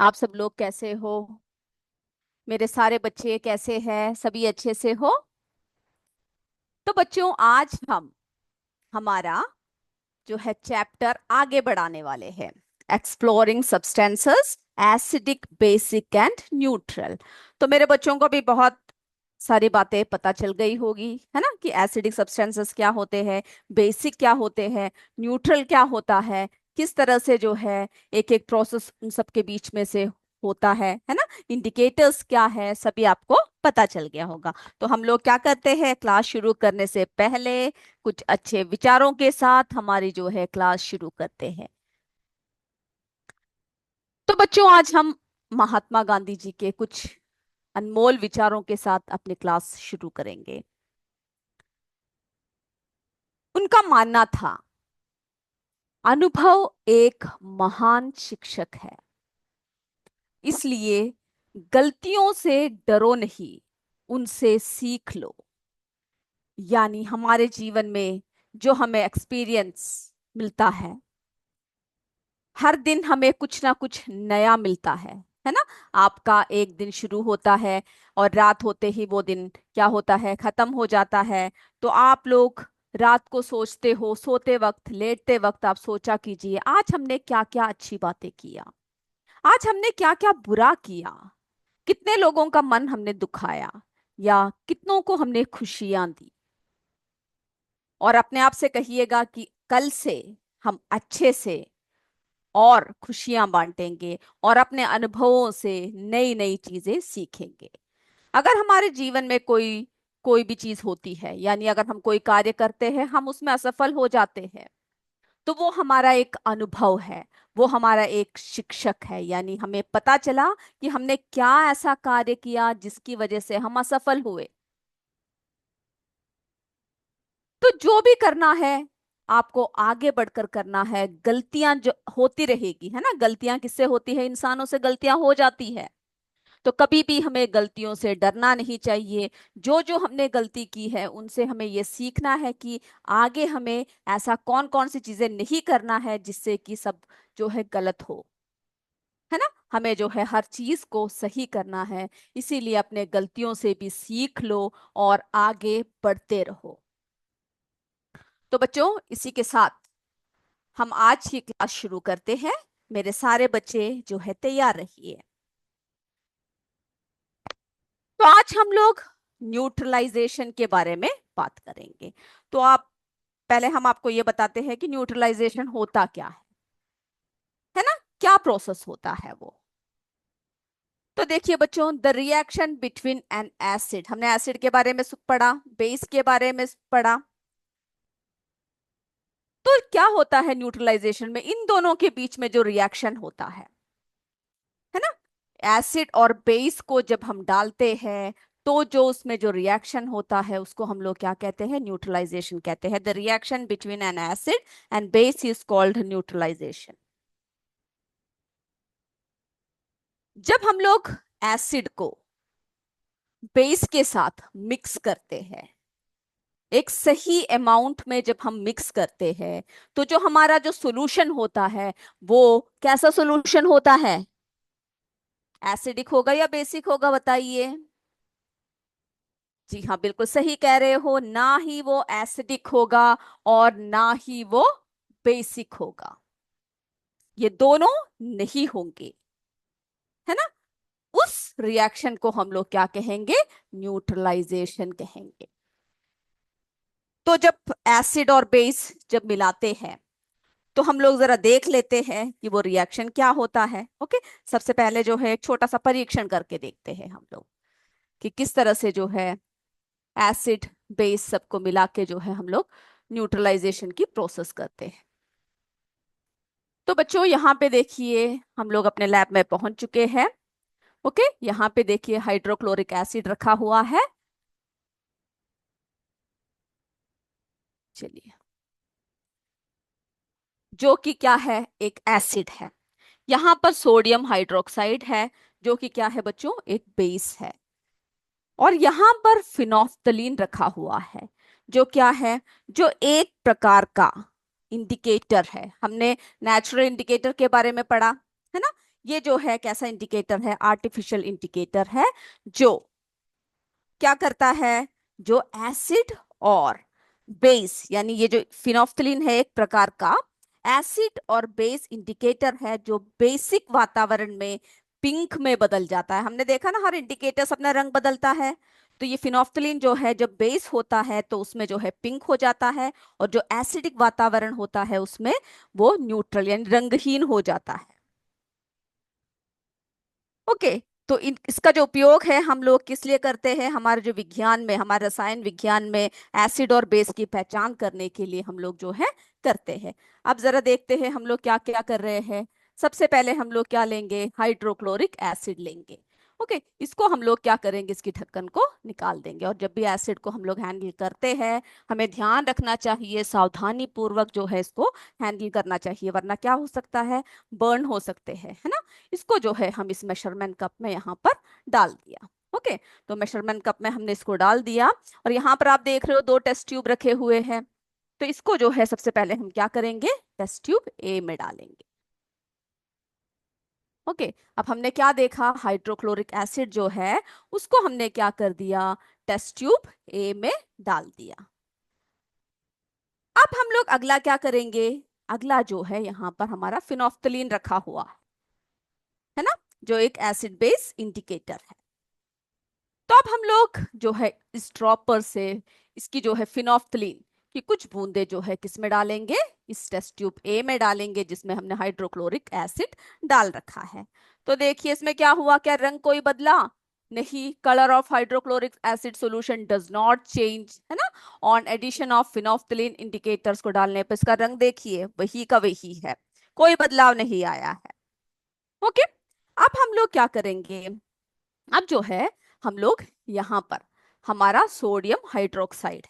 आप सब लोग कैसे हो? मेरे सारे बच्चे कैसे हैं? सभी अच्छे से हो? तो बच्चों, आज हम हमारा जो है चैप्टर आगे बढ़ाने वाले हैं। Exploring substances, acidic, basic and neutral. तो मेरे बच्चों को भी बहुत सारी बातें पता चल गई होगी, है ना, कि एसिडिक सब्सटेंसेस क्या होते हैं, बेसिक क्या होते हैं, न्यूट्रल क्या होता है, किस तरह से जो है एक एक प्रोसेस उन सब के बीच में से होता है ना, इंडिकेटर्स क्या है, सभी आपको पता चल गया होगा। तो हम लोग क्या करते हैं, क्लास शुरू करने से पहले कुछ अच्छे विचारों के साथ हमारी जो है क्लास शुरू करते हैं। तो बच्चों, आज हम महात्मा गांधी जी के कुछ अनमोल विचारों के साथ अपनी क्लास शुरू करेंगे। उनका मानना था, अनुभव एक महान शिक्षक है, इसलिए गलतियों से डरो नहीं, उनसे सीख लो। यानी हमारे जीवन में जो हमें एक्सपीरियंस मिलता हर दिन हमें कुछ ना कुछ नया मिलता है ना। आपका एक दिन शुरू होता है और रात होते ही वो दिन क्या होता है, खत्म हो जाता है। तो आप लोग रात को सोचते हो, सोते वक्त, लेटते वक्त आप सोचा कीजिए, आज हमने क्या क्या अच्छी बातें किया, आज हमने क्या क्या बुरा किया, कितने लोगों का मन हमने दुखाया, या कितनों को हमने खुशियां दी। और अपने आप से कहिएगा कि कल से हम अच्छे से और खुशियां बांटेंगे और अपने अनुभवों से नई नई चीजें सीखेंगे। अगर हमारे जीवन में कोई कोई भी चीज होती है, यानी अगर हम कोई कार्य करते हैं, हम उसमें असफल हो जाते हैं, तो वो हमारा एक अनुभव है, वो हमारा एक शिक्षक है। यानी हमें पता चला कि हमने क्या ऐसा कार्य किया जिसकी वजह से हम असफल हुए। तो जो भी करना है, आपको आगे बढ़कर करना है। गलतियां जो होती रहेगी, है ना, गलतियां किससे होती है, इंसानों से गलतियां हो जाती है। तो कभी भी हमें गलतियों से डरना नहीं चाहिए। जो जो हमने गलती की है उनसे हमें ये सीखना है कि आगे हमें ऐसा कौन कौन सी चीजें नहीं करना है जिससे कि सब जो है गलत हो, है ना। हमें जो है हर चीज को सही करना है। इसीलिए अपने गलतियों से भी सीख लो और आगे बढ़ते रहो। तो बच्चों, इसी के साथ हम आज की क्लास शुरू करते हैं। मेरे सारे बच्चे जो है तैयार रहिए। तो आज हम लोग न्यूट्रलाइजेशन के बारे में बात करेंगे। तो आप पहले हम आपको ये बताते हैं कि न्यूट्रलाइजेशन होता क्या है ना, क्या प्रोसेस होता है वो। तो देखिए बच्चों, the reaction between an acid, हमने एसिड के बारे में पढ़ा, बेस के बारे में पढ़ा। तो क्या होता है न्यूट्रलाइजेशन में, इन दोनों के बीच में जो रिएक्शन होता है ना, एसिड और बेस को जब हम डालते हैं, तो जो उसमें जो रिएक्शन होता है उसको हम लोग क्या कहते हैं, न्यूट्रलाइजेशन कहते हैं। The reaction between an acid and base is called neutralization. जब हम लोग एसिड को बेस के साथ मिक्स करते हैं, एक सही अमाउंट में जब हम मिक्स करते हैं, तो जो हमारा जो सॉल्यूशन होता है वो कैसा सॉल्यूशन होता है, एसिडिक होगा या बेसिक होगा, बताइए। जी हाँ, बिल्कुल सही कह रहे हो, ना ही वो एसिडिक होगा और ना ही वो बेसिक होगा, ये दोनों नहीं होंगे, है ना। उस रिएक्शन को हम लोग क्या कहेंगे, न्यूट्रलाइजेशन कहेंगे। तो जब एसिड और बेस जब मिलाते हैं, तो हम लोग जरा देख लेते हैं कि वो रिएक्शन क्या होता है। ओके, सबसे पहले जो है एक छोटा सा परीक्षण करके देखते हैं हम लोग कि किस तरह से जो है एसिड बेस सबको मिला के जो है हम लोग न्यूट्रलाइजेशन की प्रोसेस करते हैं। तो बच्चों, यहाँ पे देखिए हम लोग अपने लैब में पहुंच चुके हैं। ओके, यहाँ पे देखिए हाइड्रोक्लोरिक एसिड रखा हुआ है। चलिए, जो कि क्या है, एक एसिड है। यहाँ पर सोडियम हाइड्रोक्साइड है, जो कि क्या है बच्चों, एक बेस है। और यहाँ पर फिनोफ्थलीन रखा हुआ है, जो क्या है, जो एक प्रकार का इंडिकेटर है। हमने नेचुरल इंडिकेटर के बारे में पढ़ा, है ना। ये जो है कैसा इंडिकेटर है? आर्टिफिशियल इंडिकेटर है, जो क्या करता है, जो एसिड और बेस, यानी ये जो फिनोफ्थलीन है एक प्रकार का एसिड और बेस इंडिकेटर है, जो बेसिक वातावरण में पिंक में बदल जाता है। हमने देखा ना, हर इंडिकेटर्स अपना रंग बदलता है। तो ये फिनोफ्थलीन जो है जब बेस होता है तो उसमें जो है पिंक हो जाता है, और जो एसिडिक वातावरण होता है उसमें वो न्यूट्रल यानी रंगहीन हो जाता है। ओके। तो इसका जो उपयोग है हम लोग किस लिए करते हैं? हमारे जो विज्ञान में, हमारे रसायन विज्ञान में एसिड और बेस की पहचान करने के लिए हम लोग जो है करते हैं। अब जरा देखते हैं हम लोग क्या क्या कर रहे हैं। सबसे पहले हम लोग क्या लेंगे? हाइड्रोक्लोरिक एसिड लेंगे। ओके, इसको हम लोग क्या करेंगे? इसकी ढक्कन को निकाल देंगे। और जब भी एसिड को हम लोग हैंडल करते हैं, हमें ध्यान रखना चाहिए, सावधानी पूर्वक जो है इसको हैंडल करना चाहिए, वरना क्या हो सकता है? बर्न हो सकते हैं, है ना। इसको जो है हम इस मेजरमेंट कप में यहाँ पर डाल दिया। ओके, तो मेजरमेंट कप में हमने इसको डाल दिया, और यहाँ पर आप देख रहे हो दो टेस्ट ट्यूब रखे हुए हैं। तो इसको जो है सबसे पहले हम क्या करेंगे? टेस्ट ट्यूब ए में डालेंगे। ओके, अब हमने क्या देखा? हाइड्रोक्लोरिक एसिड जो है उसको हमने क्या कर दिया? टेस्ट ट्यूब ए में डाल दिया। अब हम लोग अगला क्या करेंगे? अगला जो है यहाँ पर हमारा फिनोफ्थलीन रखा हुआ है ना, जो एक एसिड बेस इंडिकेटर है। तो अब हम लोग जो है इस ड्रॉपर से इसकी जो है फिनोफ्थलीन की कुछ बूंदे जो है किस में डालेंगे? इस टेस्ट ट्यूब ए में डालेंगे, जिसमें हमने हाइड्रोक्लोरिक एसिड डाल रखा है। तो देखिए इसमें क्या हुआ? क्या रंग कोई बदला? नहीं। Colour of hydrochloric acid solution does not change, है ना। On addition of phenolphthalein indicators को डालने पर इसका रंग देखिए वही का वही है, कोई बदलाव नहीं आया है। ओके, अब हम लोग क्या करेंगे? अब जो है हम लोग यहाँ पर हमारा सोडियम हाइड्रोक्साइड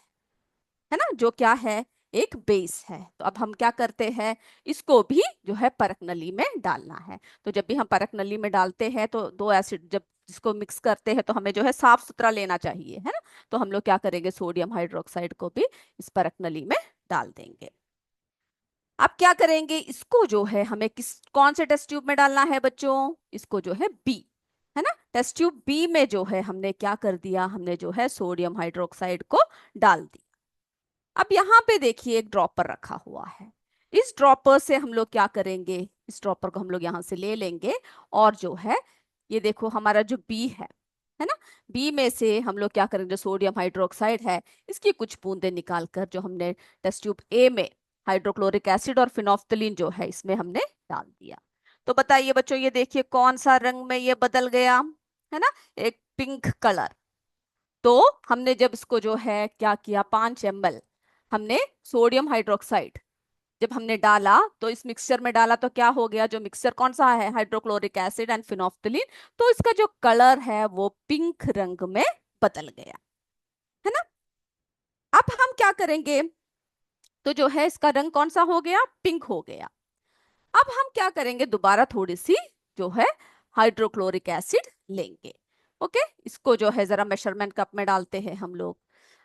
है ना, जो क्या है? एक बेस है। तो अब हम क्या करते हैं? इसको भी जो है परख नली में डालना है। तो जब भी हम परख नली में डालते हैं तो दो एसिड जब इसको मिक्स करते हैं तो हमें जो है साफ सुथरा लेना चाहिए, है ना। तो हम लोग क्या करेंगे? सोडियम हाइड्रोक्साइड को भी इस परख नली में डाल देंगे। अब क्या करेंगे? इसको जो है हमें किस कौन से टेस्ट ट्यूब में डालना है बच्चों? इसको जो है बी, है ना। टेस्ट ट्यूब बी में जो है हमने क्या कर दिया? हमने जो है सोडियम हाइड्रोक्साइड को डाल दिया। अब यहाँ पे देखिए एक ड्रॉपर रखा हुआ है। इस ड्रॉपर से हम लोग क्या करेंगे? इस ड्रॉपर को हम लोग यहाँ से ले लेंगे, और जो है ये देखो हमारा जो बी है ना, बी में से हम लोग क्या करेंगे? जो सोडियम हाइड्रोक्साइड है इसकी कुछ बूंदे निकाल कर जो हमने टेस्ट ट्यूब ए में हाइड्रोक्लोरिक एसिड और फिनोफ्थलीन जो है इसमें हमने डाल दिया। तो बताइए बच्चों, ये देखिए कौन सा रंग में ये बदल गया, है ना, एक पिंक कलर। तो हमने जब इसको जो है क्या किया? 5 ml हमने सोडियम हाइड्रोक्साइड जब हमने डाला, तो इस मिक्सचर में डाला, तो क्या हो गया? जो मिक्सचर कौन सा है? Hydrochloric acid and phenolphthalein. तो इसका जो कलर है वो पिंक रंग में बदल गया, है ना। अब हम क्या करेंगे? तो जो है इसका रंग कौन सा हो गया? पिंक हो गया। अब हम क्या करेंगे? दोबारा थोड़ी सी जो है हाइड्रोक्लोरिक एसिड लेंगे। ओके, इसको जो है जरा मेजरमेंट कप में डालते हैं हम लोग।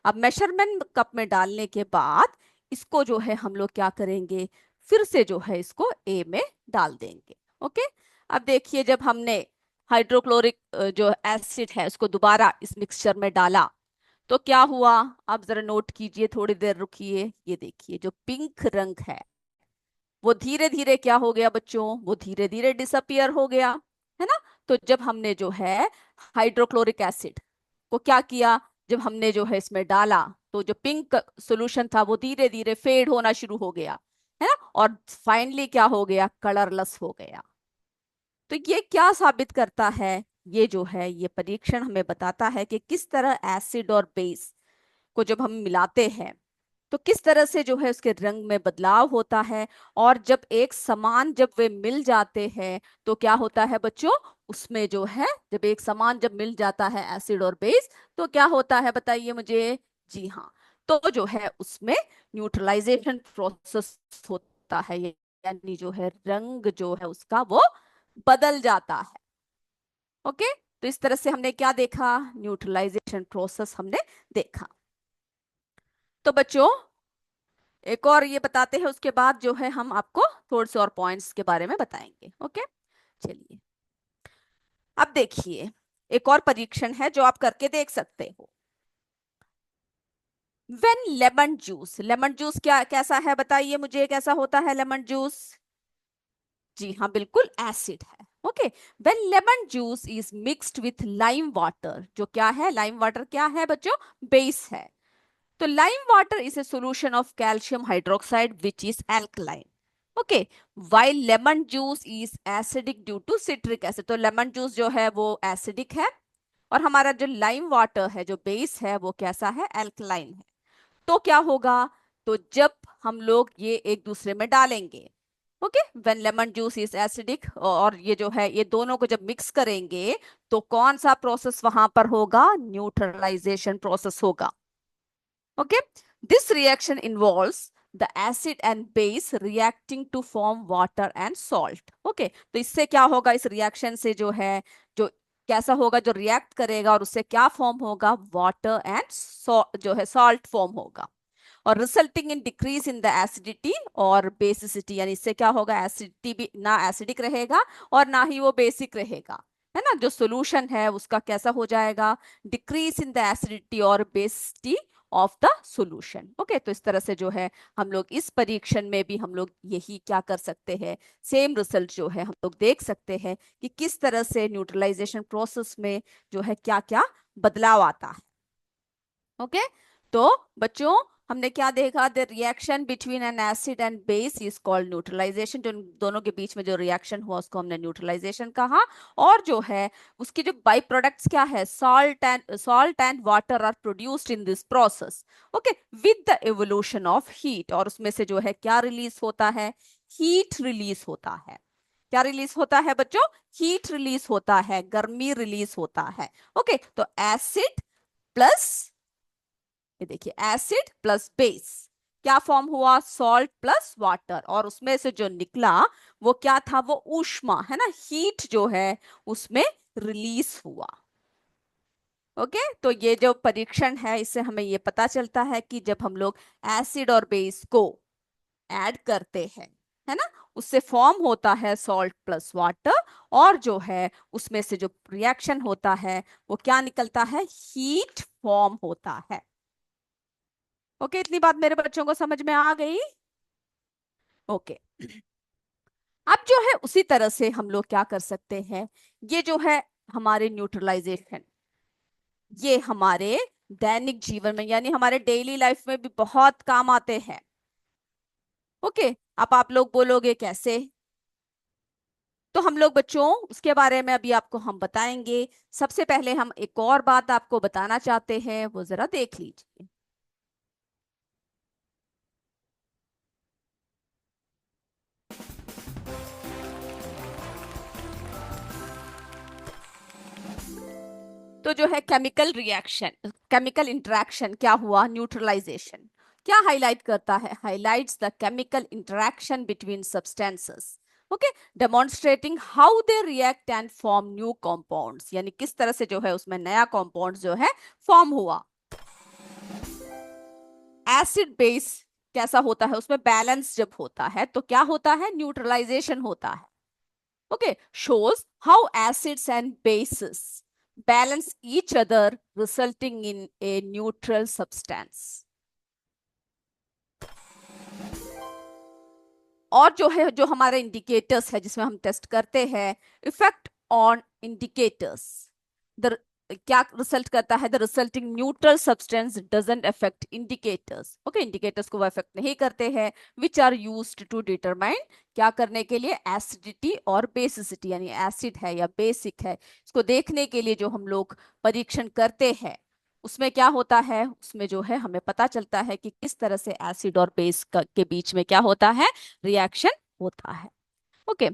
अब मेजरमेंट कप में डालने के बाद इसको जो है हम लोग क्या करेंगे? फिर से जो है इसको ए में डाल देंगे। ओके, अब देखिए जब हमने हाइड्रोक्लोरिक जो एसिड है उसको दोबारा इस मिक्सचर में डाला तो क्या हुआ? आप जरा नोट कीजिए, थोड़ी देर रुकिए। ये देखिए जो पिंक रंग है वो धीरे धीरे क्या हो गया बच्चों? वो धीरे धीरे डिसअपियर हो गया, है ना। तो जब हमने जो है हाइड्रोक्लोरिक एसिड को क्या किया? जब हमने जो है इसमें डाला तो जो पिंक सॉल्यूशन था वो धीरे धीरे फेड होना शुरू हो गया, है ना, और फाइनली क्या हो गया? कलरलेस हो गया। तो ये क्या साबित करता है? ये जो है ये परीक्षण हमें बताता है कि किस तरह एसिड और बेस को जब हम मिलाते हैं तो किस तरह से जो है उसके रंग में बदलाव होता है। और जब एक समान जब वे मिल जाते हैं तो क्या होता है बच्चों? उसमें जो है जब एक समान जब मिल जाता है एसिड और बेस तो क्या होता है बताइए मुझे? जी हाँ, तो जो है उसमें न्यूट्रलाइजेशन प्रोसेस होता है, यानी जो है रंग जो है उसका वो बदल जाता है। ओके, तो इस तरह से हमने क्या देखा? न्यूट्रलाइजेशन प्रोसेस हमने देखा। तो बच्चों एक और ये बताते हैं, उसके बाद जो है हम आपको थोड़े से और पॉइंट्स के बारे में बताएंगे। ओके, चलिए। अब देखिए, एक और परीक्षण है जो आप करके देख सकते हो। वेन लेमन जूस क्या कैसा है, बताइए मुझे, कैसा होता है लेमन जूस? जी हाँ, बिल्कुल एसिड है। Okay, when lemon juice is mixed with lime water, जो क्या है, लाइम वाटर क्या है बच्चों, बेस है। तो lime water is a solution of calcium hydroxide which is alkaline. Okay, while lemon juice is acidic due to citric acid, तो lemon juice जो है वो एसिडिक है, और हमारा जो लाइम वाटर है जो बेस है वो कैसा है, एल्कलाइन है। तो क्या होगा, तो जब हम लोग ये एक दूसरे में डालेंगे, okay, when lemon juice is acidic, और ये जो है ये दोनों को जब मिक्स करेंगे तो कौन सा प्रोसेस वहां पर होगा, न्यूट्रलाइजेशन प्रोसेस होगा। Okay, this reaction involves the acid and base reacting to form water and salt. Okay, तो इससे क्या होगा, इस रिएक्शन से जो है, जो कैसा होगा, जो रिएक्ट करेगा और उससे क्या फॉर्म होगा, वाटर एंड जो है सॉल्ट फॉर्म होगा, और resulting in decrease in the acidity और बेसिसिटी, यानी इससे क्या होगा, एसिडिटी भी ना एसिडिक रहेगा और ना ही वो बेसिक रहेगा, है ना। जो सोल्यूशन है उसका कैसा हो जाएगा, डिक्रीज इन द एसिडिटी और basicity of the solution. Okay, तो इस तरह से जो है हम लोग इस परीक्षण में भी हम लोग यही क्या कर सकते हैं, सेम रिजल्ट जो है हम लोग देख सकते हैं कि किस तरह से न्यूट्रलाइजेशन प्रोसेस में जो है क्या क्या बदलाव आता है। ओके, तो बच्चों हमने क्या देखा, the reaction between an acid and base is called neutralization, जो दोनों के बीच में जो रिएक्शन हुआ उसको हमने न्यूट्रलाइजेशन कहा। और जो है उसकी जो बाई प्रोडक्ट्स क्या है, salt and water are produced in this process. Okay, with the evolution of heat, और उसमें से जो है क्या रिलीज होता है, हीट रिलीज होता है। क्या रिलीज होता है बच्चों, हीट रिलीज होता है, गर्मी रिलीज होता है। ओके, तो एसिड प्लस, ये देखिए एसिड प्लस बेस क्या फॉर्म हुआ, सॉल्ट प्लस वाटर, और उसमें से जो निकला वो क्या था, वो ऊष्मा है ना, हीट जो है उसमें रिलीज हुआ। ओके, तो ये जो परीक्षण है इससे हमें ये पता चलता है कि जब हम लोग एसिड और बेस को ऐड करते हैं, है ना, उससे फॉर्म होता है सॉल्ट प्लस वाटर, और जो है उसमें से जो रिएक्शन होता है वो क्या निकलता है, हीट फॉर्म होता है। ओके, इतनी बात मेरे बच्चों को समझ में आ गई? ओके, अब जो है उसी तरह से हम लोग क्या कर सकते हैं, ये जो है हमारे न्यूट्रलाइजेशन, ये हमारे दैनिक जीवन में यानी हमारे डेली लाइफ में भी बहुत काम आते हैं। ओके, अब आप लोग बोलोगे कैसे, तो हम लोग बच्चों उसके बारे में अभी आपको हम बताएंगे। सबसे पहले हम एक और बात आपको बताना चाहते हैं, वो जरा देख लीजिए। तो जो है केमिकल रिएक्शन, केमिकल इंटरेक्शन क्या हुआ, न्यूट्रलाइजेशन क्या हाईलाइट करता है, highlights the chemical interaction between substances. Okay, demonstrating how they react and form new compounds, यानी किस तरह से जो है उसमें नया कंपाउंड जो है फॉर्म हुआ। एसिड बेस कैसा होता है, उसमें बैलेंस जब होता है तो क्या होता है, न्यूट्रलाइजेशन होता है। Okay, shows how acids and bases balance each other, resulting in a neutral substance. और जो है जो हमारे इंडिकेटर्स है जिसमें हम टेस्ट करते हैं, इफेक्ट ऑन इंडिकेटर्स, द क्या रिजल्ट करता है, the resulting neutral substance doesn't affect indicators. Okay, indicators को वो अफेक्ट नहीं करते हैं, which are used to determine, क्या करने के लिए, एसिडिटी और बेसिसिटी, यानी एसिड है या बेसिक है, इसको देखने के लिए जो हम लोग परीक्षण करते हैं उसमें क्या होता है, उसमें जो है हमें पता चलता है कि किस तरह से एसिड और बेस के बीच में क्या होता है, रिएक्शन होता है। ओके,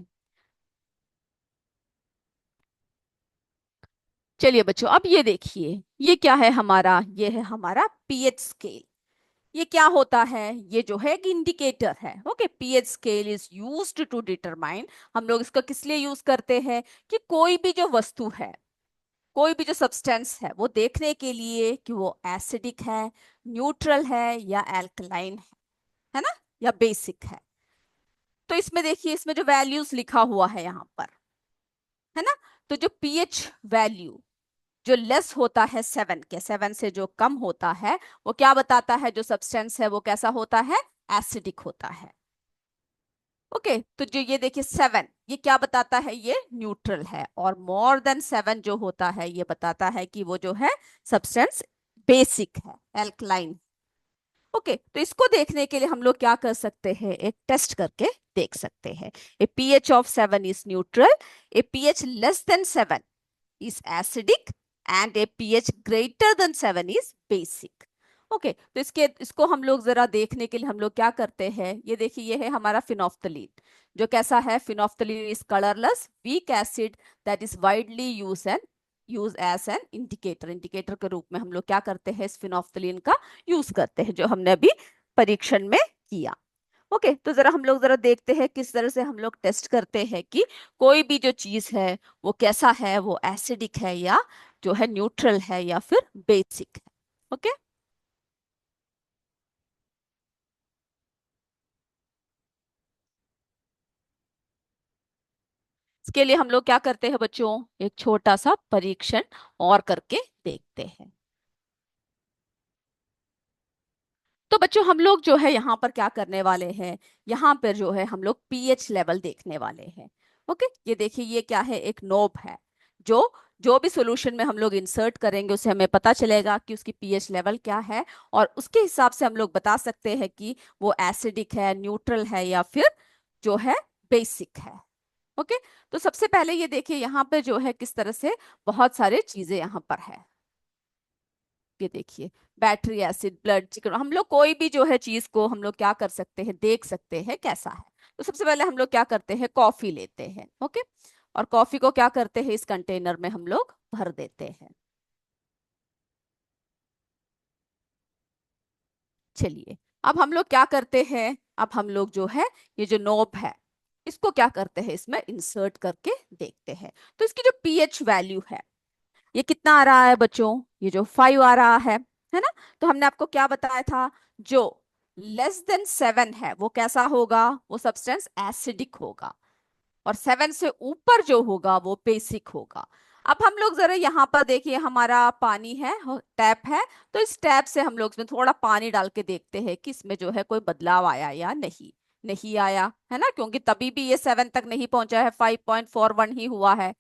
चलिए बच्चों अब ये देखिए, ये क्या है हमारा, ये है हमारा पीएच स्केल। ये क्या होता है, ये जो है एक इंडिकेटर है। Okay, pH scale is used to determine, हम लोग इसको किस लिए यूज करते हैं, कि कोई भी जो वस्तु है, कोई भी जो सब्सटेंस है वो देखने के लिए कि वो एसिडिक है, न्यूट्रल है या एल्कलाइन है ना, या बेसिक है। तो इसमें देखिए, इसमें जो वैल्यूज लिखा हुआ है यहाँ पर, है ना, तो जो पीएच वैल्यू जो लेस होता है 7 के, 7 से जो कम होता है, वो क्या बताता है, जो सब्सटेंस है वो कैसा होता है, एसिडिक होता है। ओके, तो जो ये देखिए 7, ये क्या बताता है, ये न्यूट्रल है। और मोर देन 7 जो होता है, ये बताता है कि वो जो है सब्सटेंस बेसिक है, एल्कलाइन। ओके, तो इसको देखने के लिए हम लोग क्या कर सकते हैं, एक टेस्ट करके देख सकते हैं। A pH of 7 is neutral, a pH less than 7 is acidic and a pH greater than 7 is basic। Okay, तो इसको हम लोग जरा देखने के लिए हम लोग क्या करते हैं, ये देखिए ये है हमारा फिनोफ्थलीन। जो कैसा है, phenolphthalein is colourless weak acid that is widely use as an indicator. Indicator के रूप में हम लोग क्या करते हैं, इस फिनोफ्थलीन का यूज करते हैं, जो हमने अभी परीक्षण में किया। ओके, तो जरा हम लोग जरा देखते हैं किस तरह से हम लोग टेस्ट करते हैं कि कोई भी जो चीज है वो कैसा है, वो एसिडिक है या जो है न्यूट्रल है या फिर बेसिक है। ओके, इसके लिए हम लोग क्या करते हैं बच्चों, एक छोटा सा परीक्षण और करके देखते हैं। तो बच्चों हम लोग जो है यहाँ पर क्या करने वाले हैं, यहाँ पर जो है हम लोग पीएच लेवल देखने वाले हैं। ओके, ये देखिए ये क्या है, एक नोब है। जो जो भी सॉल्यूशन में हम लोग इंसर्ट करेंगे उससे हमें पता चलेगा कि उसकी पीएच लेवल क्या है, और उसके हिसाब से हम लोग बता सकते हैं कि वो एसिडिक है, न्यूट्रल है या फिर जो है बेसिक है। ओके, तो सबसे पहले ये देखिए यहाँ पे जो है किस तरह से बहुत सारे चीजें यहाँ पर है। ये देखिए बैटरी एसिड, ब्लड, चिकन, हम लोग कोई भी जो है चीज को हम लोग क्या कर सकते हैं, देख सकते हैं कैसा है। तो सबसे पहले हम लोग क्या करते हैं, कॉफी लेते हैं। ओके, और कॉफी को क्या करते हैं, इस कंटेनर में हम लोग भर देते हैं। चलिए, अब हम लोग क्या करते हैं, अब हम लोग जो है ये जो नोब है इसको क्या करते हैं, इसमें इंसर्ट करके देखते हैं। तो इसकी जो पीएच वैल्यू है, ये कितना आ रहा है बच्चों, ये जो 5 आ रहा है ना। तो हमने आपको क्या बताया था, जो लेस देन 7 है वो कैसा होगा, वो सब्सटेंस एसिडिक होगा, और 7 से ऊपर जो होगा वो बेसिक होगा। अब हम लोग जरा यहाँ पर देखिए, हमारा पानी है, टैप है, तो इस टैप से हम लोग इसमें थोड़ा पानी डाल के देखते हैं कि इसमें जो है कोई बदलाव आया या नहीं। नहीं आया है ना, क्योंकि तभी भी ये 7 तक नहीं पहुंचा है, 5.41 ही हुआ है।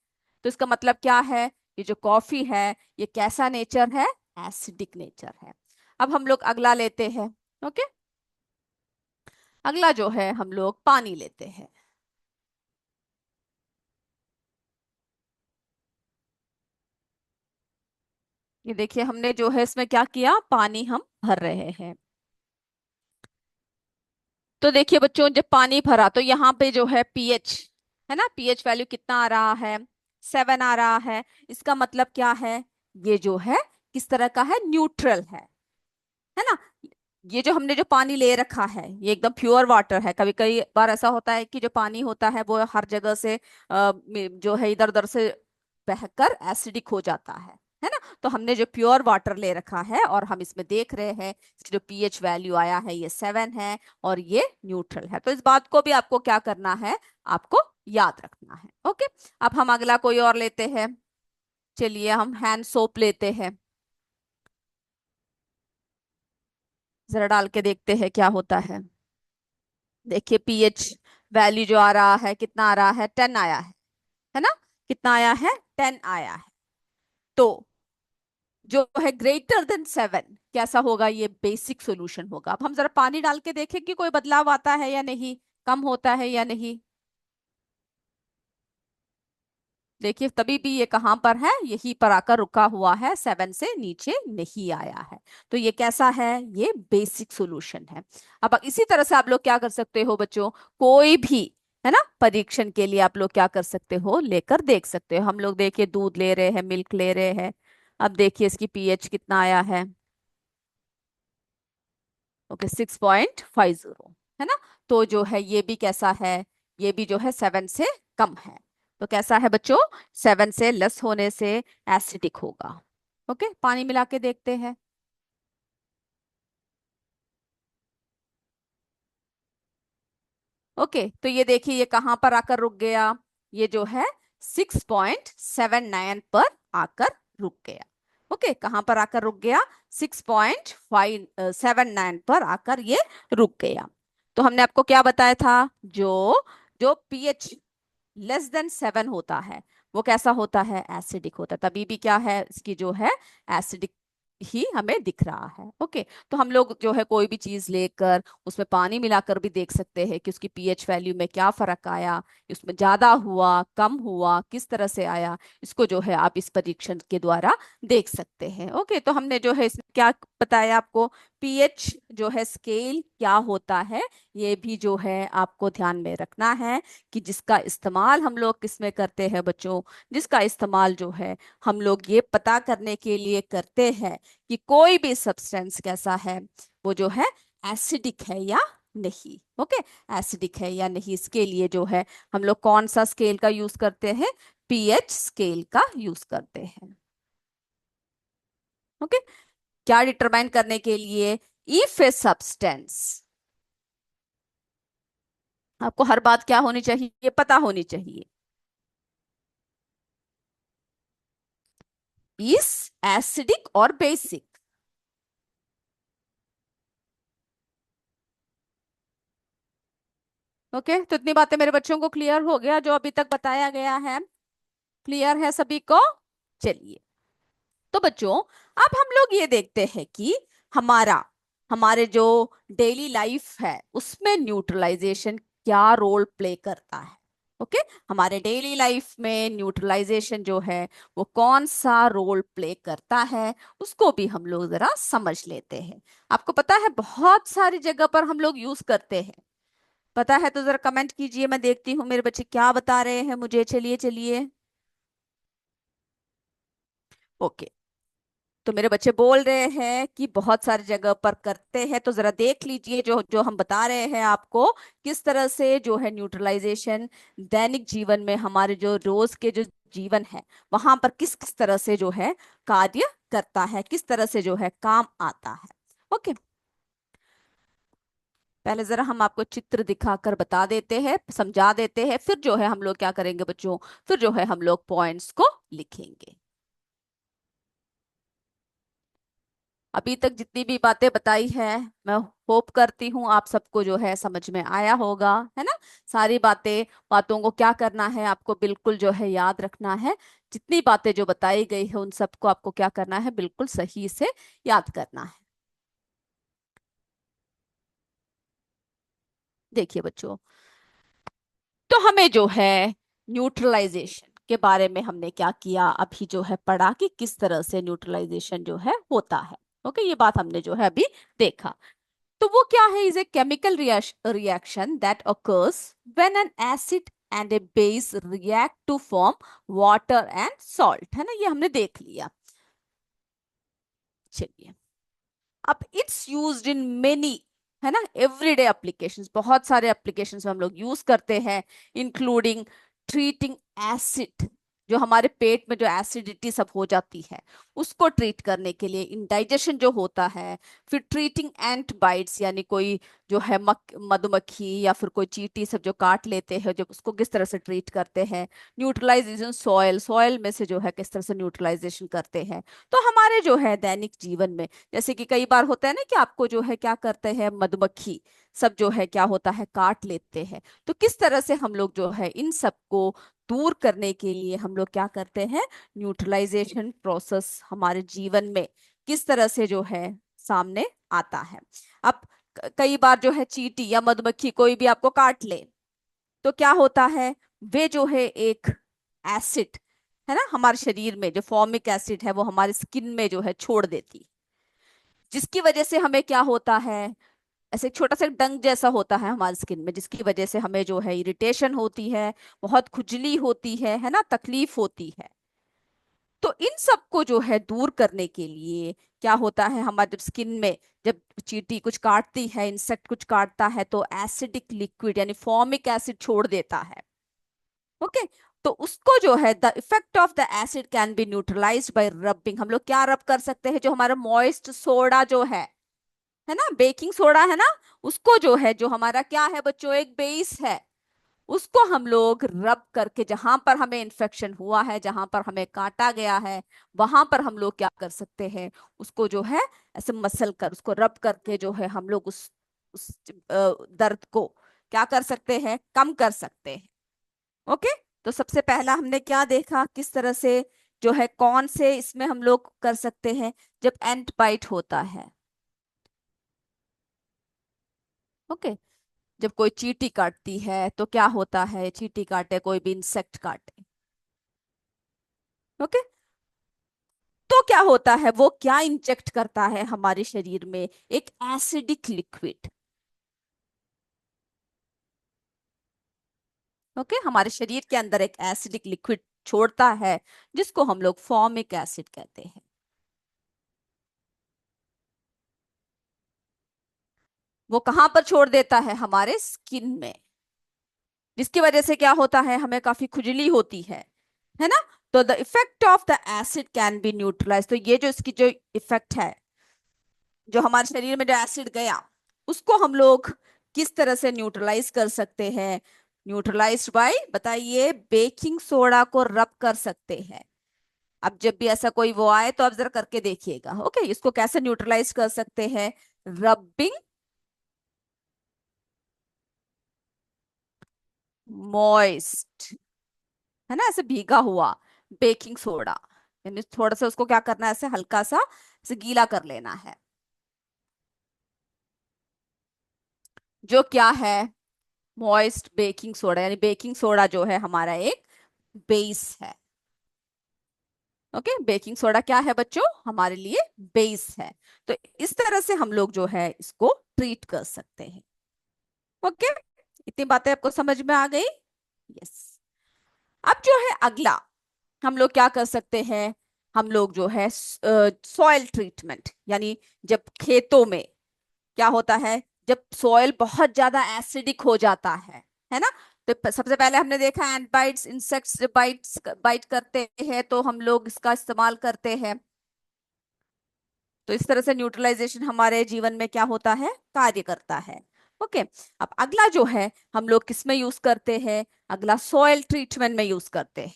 तो इसका मतलब क्या है, ये जो कॉफी है ये कैसा नेचर है, एसिडिक नेचर है। अब हम लोग अगला लेते हैं। ओके, अगला जो है हम लोग पानी लेते हैं। ये देखिए हमने जो है इसमें क्या किया, पानी हम भर रहे हैं। तो देखिए बच्चों, जब पानी भरा तो यहाँ पे जो है पीएच है ना, पीएच वैल्यू कितना आ रहा है, 7 आ रहा है। इसका मतलब क्या है, ये जो है किस तरह का है, न्यूट्रल है ना। ये जो हमने जो पानी ले रखा है ये एकदम प्योर वाटर है। कभी कई बार ऐसा होता है कि जो पानी होता है वो हर जगह से जो है इधर उधर से बहकर एसिडिक हो जाता है ना। तो हमने जो प्योर वाटर ले रखा है और हम इसमें देख रहे हैं इसकी जो पीएच वैल्यू आया है ये 7 है और ये न्यूट्रल है। तो इस बात को भी आपको क्या करना है, आपको याद रखना है। ओके, अब हम अगला कोई और लेते हैं। चलिए हम हैंड सोप लेते हैं, जरा डाल के देखते हैं क्या होता है। देखिए पीएच वैल्यू जो आ रहा है, कितना आ रहा है, 10 आया है ना। कितना आया है, 10 आया है। तो जो है ग्रेटर देन 7 कैसा होगा, ये बेसिक सॉल्यूशन होगा। अब हम जरा पानी डाल के देखें कि कोई बदलाव आता है या नहीं, कम होता है या नहीं। देखिए तभी भी ये कहाँ पर है, यहीं पर आकर रुका हुआ है, 7 से नीचे नहीं आया है। तो ये कैसा है, ये बेसिक सॉल्यूशन है। अब इसी तरह से आप लोग क्या कर सकते हो बच्चों, कोई भी है ना परीक्षण के लिए आप लोग क्या कर सकते हो, लेकर देख सकते हो। हम लोग देखिए दूध ले रहे हैं, मिल्क ले रहे हैं। अब देखिए इसकी पीएच कितना आया है, ओके 6.50 है ना। तो जो है ये भी कैसा है, ये भी जो है 7 से कम है। तो कैसा है बच्चों, 7 से लेस होने से एसिडिक होगा। ओके, पानी मिला के देखते हैं। ओके, तो ये देखिए ये कहाँ पर आकर रुक गया, ये जो है 6.79 पर आकर रुक गया। ओके, कहां पर आकर रुक गया? 6.579 पर आकर ये रुक गया। तो हमने आपको क्या बताया था? जो जो पीएच <<7 होता है वो कैसा होता है? एसिडिक होता है। तभी भी क्या है इसकी जो है एसिडिक ही हमें दिख रहा है। ओके, तो हम लोग जो है कोई भी चीज लेकर उसमें पानी मिलाकर भी देख सकते हैं कि उसकी पीएच वैल्यू में क्या फर्क आया, उसमें ज्यादा हुआ, कम हुआ, किस तरह से आया। इसको जो है आप इस परीक्षण के द्वारा देख सकते हैं। ओके, तो हमने जो है इसमें क्या बताया आपको? पीएच जो है स्केल क्या होता है, ये भी जो है आपको ध्यान में रखना है कि जिसका इस्तेमाल हम लोग किसमें करते हैं बच्चों? जिसका इस्तेमाल जो है हम लोग ये पता करने के लिए करते हैं कि कोई भी सब्सटेंस कैसा है, वो जो है एसिडिक है या नहीं। ओके, एसिडिक है या नहीं, इसके लिए जो है हम लोग कौन सा स्केल का यूज करते हैं? पीएच स्केल का यूज करते हैं। ओके, क्या डिटरमाइन करने के लिए? इफ ए सब्सटेंस, आपको हर बात क्या होनी चाहिए? पता होनी चाहिए। इज एसिडिक और बेसिक। ओके, तो इतनी बातें मेरे बच्चों को क्लियर हो गया जो अभी तक बताया गया है? क्लियर है सभी को? चलिए, तो बच्चों अब हम लोग ये देखते हैं कि हमारा हमारे जो डेली लाइफ है उसमें न्यूट्रलाइजेशन क्या रोल प्ले करता है। ओके, हमारे डेली लाइफ में न्यूट्रलाइजेशन जो है वो कौन सा रोल प्ले करता है, उसको भी हम लोग जरा समझ लेते हैं। आपको पता है बहुत सारी जगह पर हम लोग यूज करते हैं। पता है तो जरा कमेंट कीजिए, मैं देखती हूँ मेरे बच्चे क्या बता रहे हैं मुझे। चलिए चलिए। ओके, तो मेरे बच्चे बोल रहे हैं कि बहुत सारी जगह पर करते हैं, तो जरा देख लीजिए जो जो हम बता रहे हैं आपको, किस तरह से जो है न्यूट्रलाइजेशन दैनिक जीवन में, हमारे जो रोज के जो जीवन है वहां पर किस किस तरह से जो है कार्य करता है, किस तरह से जो है काम आता है। ओके, पहले जरा हम आपको चित्र दिखाकर बता देते हैं, समझा देते हैं, फिर जो है हम लोग क्या करेंगे बच्चों? फिर जो है हम लोग पॉइंट्स को लिखेंगे। अभी तक जितनी भी बातें बताई है, मैं होप करती हूँ आप सबको जो है समझ में आया होगा, है ना? सारी बातों को क्या करना है आपको? बिल्कुल जो है याद रखना है। जितनी बातें जो बताई गई है उन सबको आपको क्या करना है? बिल्कुल सही से याद करना है। देखिए बच्चों, तो हमें जो है न्यूट्रलाइजेशन के बारे में हमने क्या किया? अभी जो है पढ़ा कि किस तरह से न्यूट्रलाइजेशन जो है होता है। ओके, ये बात हमने जो है अभी देखा। तो वो क्या है? Is a chemical reaction that occurs when an acid and a base react to form water and salt, है ना? ये हमने देख लिया। चलिए, अब इट्स यूज्ड इन मेनी, है ना, एवरीडे एप्लीकेशंस, बहुत सारे एप्लीकेशंस में हम लोग यूज करते हैं, इंक्लूडिंग ट्रीटिंग एसिड, जो हमारे पेट में जो एसिडिटी सब हो जाती है उसको ट्रीट करने के लिए, इंडाइजेशन जो होता है, फिर ट्रीटिंग एंट बाइट्स, यानी कोई जो है मधुमक्खी या फिर कोई चींटी सब जो काट लेते हैं, जब उसको किस तरह से ट्रीट करते हैं, न्यूट्रलाइजेशन सॉयल, सॉयल में से जो है किस तरह से न्यूट्रलाइजेशन करते हैं। तो हमारे जो है दैनिक जीवन में, जैसे कि कई बार होता है ना कि आपको जो है क्या करते हैं, मधुमक्खी सब जो है क्या होता है, काट लेते हैं। तो किस तरह से हम लोग जो है इन सबको दूर करने के लिए हम लोग क्या करते हैं? न्यूट्रलाइजेशन प्रोसेस हमारे जीवन में किस तरह से जो है सामने आता है। अब कई बार जो है चींटी या मधुमक्खी कोई भी आपको काट ले, तो क्या होता है? वे जो है एक एसिड, है ना, हमारे शरीर में जो फॉर्मिक एसिड है वो हमारे स्किन में जो है छोड़ देती, जिसकी वजह से हमें क्या होता है? ऐसे एक छोटा सा डंग जैसा होता है हमारी स्किन में, जिसकी वजह से हमें जो है इरिटेशन होती है, बहुत खुजली होती है ना, तकलीफ होती है। तो इन सबको जो है दूर करने के लिए क्या होता है? हमारे जब स्किन में, जब चींटी कुछ काटती है, इंसेक्ट कुछ काटता है, तो एसिडिक लिक्विड यानी फॉर्मिक एसिड छोड़ देता है। ओके, तो उसको जो है the effect of the acid can B neutralised bye rubbing. हम लोग क्या रब कर सकते हैं? जो हमारा मॉइस्ट सोडा जो है ना, बेकिंग सोडा है ना, उसको जो है, जो हमारा क्या है बच्चों, एक बेस है, उसको हम लोग रब करके, जहां पर हमें इन्फेक्शन हुआ है, जहां पर हमें काटा गया है, वहां पर हम लोग क्या कर सकते हैं, उसको जो है ऐसे मसल कर, उसको रब करके जो है हम लोग उस दर्द को क्या कर सकते हैं, कम कर सकते हैं। ओके। तो सबसे पहला हमने क्या देखा, किस तरह से जो है, कौन से इसमें हम लोग कर सकते हैं, जब एंट बाइट होता है। ओके। जब कोई चींटी काटती है तो क्या होता है, चींटी काटे, कोई भी इंसेक्ट काटे। ओके। तो क्या होता है, वो क्या इंजेक्ट करता है हमारे शरीर में, एक एसिडिक लिक्विड। ओके, हमारे शरीर के अंदर एक एसिडिक लिक्विड छोड़ता है, जिसको हम लोग फॉर्मिक एसिड कहते हैं। वो कहाँ पर छोड़ देता है, हमारे स्किन में, जिसकी वजह से क्या होता है, हमें काफी खुजली होती है ना। तो the effect of the acid can be neutralize, तो ये जो इसकी जो इफेक्ट है, जो हमारे शरीर में जो एसिड गया, उसको हम लोग किस तरह से न्यूट्रलाइज कर सकते हैं। न्यूट्रलाइज्ड बाय, बताइए, बेकिंग सोडा को रब कर सकते हैं। अब जब भी ऐसा कोई वो आए तो आप जरा करके देखिएगा। ओके, इसको कैसे न्यूट्रलाइज कर सकते हैं, रबिंग मॉइस्ट, है ना, ऐसे भीगा हुआ बेकिंग सोडा, यानी थोड़ा सा उसको क्या करना है, ऐसे हल्का सा ऐसे गीला कर लेना है। जो क्या है, मॉइस्ट बेकिंग सोडा, यानी बेकिंग सोडा जो है हमारा एक बेस है। ओके, बेकिंग सोडा क्या है बच्चों, हमारे लिए बेस है। तो इस तरह से हम लोग जो है इसको ट्रीट कर सकते हैं। ओके, इतनी बातें आपको समझ में आ गई। यस। अब जो है अगला, हम लोग क्या कर सकते हैं, हम लोग जो है सॉइल ट्रीटमेंट, यानी जब खेतों में क्या होता है, जब सॉइल बहुत ज्यादा एसिडिक हो जाता है ना। तो सबसे पहले हमने देखा एंट बाइट्स, इंसेक्ट्स बाइट्स बाइट करते हैं तो हम लोग इसका इस्तेमाल करते हैं। तो इस तरह से न्यूट्रलाइजेशन हमारे जीवन में क्या होता है, कार्य करता है। ओके। अब अगला जो है हम लोग किस में यूज करते हैं, अगला सॉइल ट्रीटमेंट में यूज करते हैं।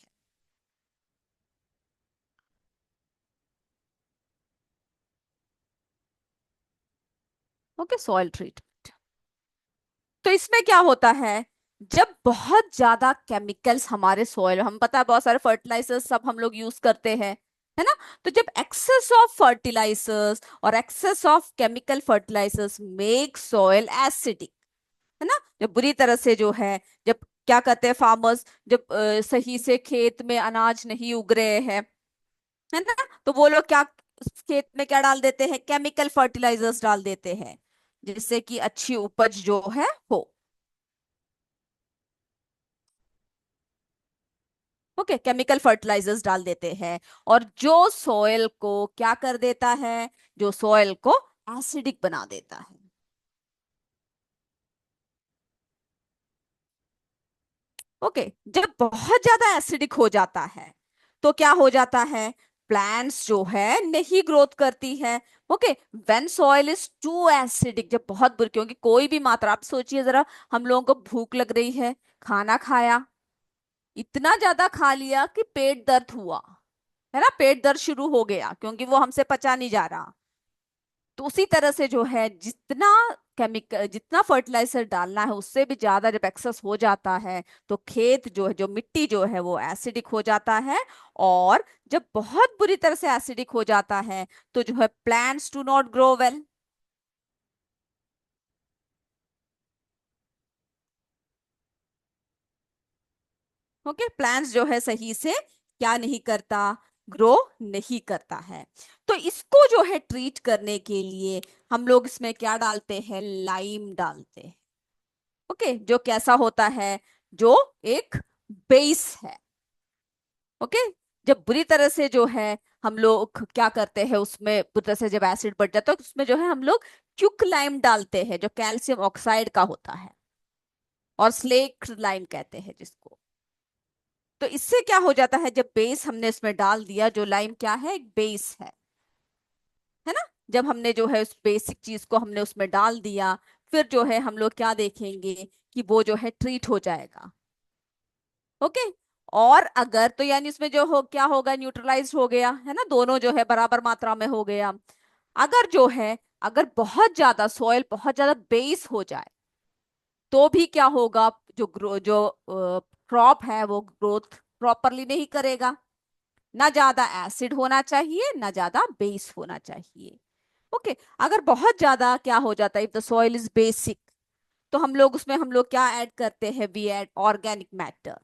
Okay, soil treatment. तो इसमें क्या होता है, जब बहुत ज्यादा केमिकल्स हमारे सॉइल, हम पता है बहुत सारे फर्टिलाइजर्स सब हम लोग यूज करते हैं, है ना। तो जब एक्सेस ऑफ फर्टिलाइजर्स और excess of chemical fertilizers make soil acidic, है ना, जब बुरी तरह से जो है, जब क्या कहते हैं फार्मर्स, जब सही से खेत में अनाज नहीं उग रहे हैं, है ना, तो वो लोग क्या उस खेत में क्या डाल देते हैं, केमिकल फर्टिलाइजर्स डाल देते हैं, जिससे कि अच्छी उपज जो है हो। ओके, केमिकल फर्टिलाइजर्स डाल देते हैं, और जो सॉइल को क्या कर देता है, जो सॉइल को एसिडिक बना देता है। ओके, जब बहुत ज्यादा एसिडिक हो जाता है तो क्या हो जाता है, प्लांट्स जो है नहीं ग्रोथ करती है। Okay, when soil is too acidic, जब बहुत बुरी, क्योंकि कोई भी मात्रा, आप सोचिए जरा, हम लोगों को भूख लग रही है, खाना खाया, इतना ज्यादा खा लिया कि पेट दर्द हुआ, है ना, पेट दर्द शुरू हो गया क्योंकि वो हमसे पचा नहीं जा रहा। तो उसी तरह से जो है, जितना केमिकल, जितना फर्टिलाइजर डालना है उससे भी ज्यादा जब एक्सेस हो जाता है, तो खेत जो है, जो मिट्टी जो है वो एसिडिक हो जाता है। और जब बहुत बुरी तरह से एसिडिक हो जाता है तो जो है plants do not grow well. Okay, plants जो है सही से क्या नहीं करता, ग्रो नहीं करता है। तो इसको जो है ट्रीट करने के लिए हम लोग इसमें क्या डालते हैं, लाइम डालते हैं। ओके, जो कैसा होता है, जो एक बेस है। ओके, जब बुरी तरह से जो है हम लोग क्या करते हैं, उसमें बुरी तरह से जब एसिड बढ़ जाता है तो उसमें जो है हम लोग क्युक लाइम डालते हैं, जो कैल्शियम ऑक्साइड का होता है, और स्लेक लाइम कहते हैं जिसको। तो इससे क्या हो जाता है, जब बेस हमने इसमें डाल दिया, जो लाइम क्या है, एक बेस है ना, जब हमने जो है उस बेसिक चीज को हमने उसमें डाल दिया, फिर जो है हम लोग क्या देखेंगे कि वो जो है ट्रीट हो जाएगा। ओके। और अगर तो यानी उसमें जो हो क्या होगा, न्यूट्रलाइज हो गया है ना, दोनों जो है बराबर मात्रा में हो गया। अगर जो है, अगर बहुत ज्यादा सॉइल बहुत ज्यादा बेस हो जाए तो भी क्या होगा, जो क्रॉप है वो ग्रोथ प्रॉपरली नहीं करेगा। ना ज्यादा एसिड होना चाहिए ना ज्यादा बेस होना चाहिए। ओके। अगर बहुत ज्यादा क्या हो जाता है, if the soil is basic, तो हम लोग क्या ऐड करते हैं, we add organic matter.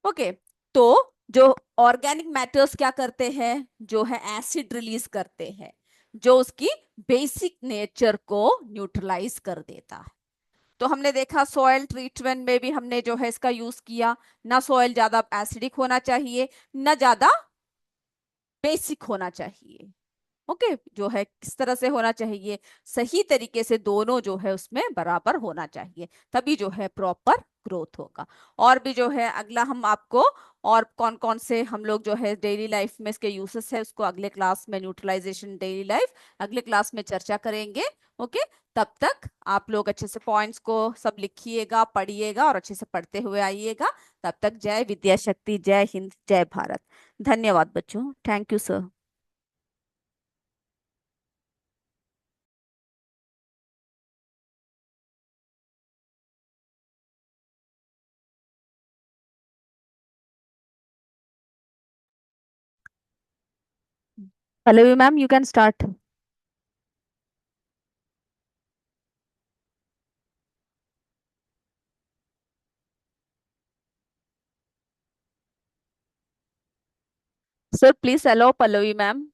Okay. तो जो ऑर्गेनिक मैटर्स क्या करते हैं, जो है एसिड रिलीज करते हैं, जो उसकी बेसिक नेचर को न्यूट्रलाइज कर देता है। तो हमने देखा सॉइल ट्रीटमेंट में भी हमने जो है इसका यूज किया। ना सॉइल ज्यादा एसिडिक होना चाहिए, ना ज्यादा बेसिक होना चाहिए। ओके। जो है किस तरह से होना चाहिए, सही तरीके से दोनों जो है उसमें बराबर होना चाहिए, तभी जो है प्रॉपर ग्रोथ होगा। और भी जो है अगला हम आपको, और कौन कौन से हम लोग जो है डेली लाइफ में इसके यूसेस है उसको अगले क्लास में, न्यूट्रलाइजेशन डेली लाइफ अगले क्लास में चर्चा करेंगे। ओके। तब तक आप लोग अच्छे से पॉइंट्स को सब लिखिएगा, पढ़िएगा और अच्छे से पढ़ते हुए आइएगा। तब तक जय विद्या शक्ति, जय हिंद, जय भारत। धन्यवाद बच्चों, thank you sir. Pallavi ma'am, you can start. Sir please allow Pallavi ma'am.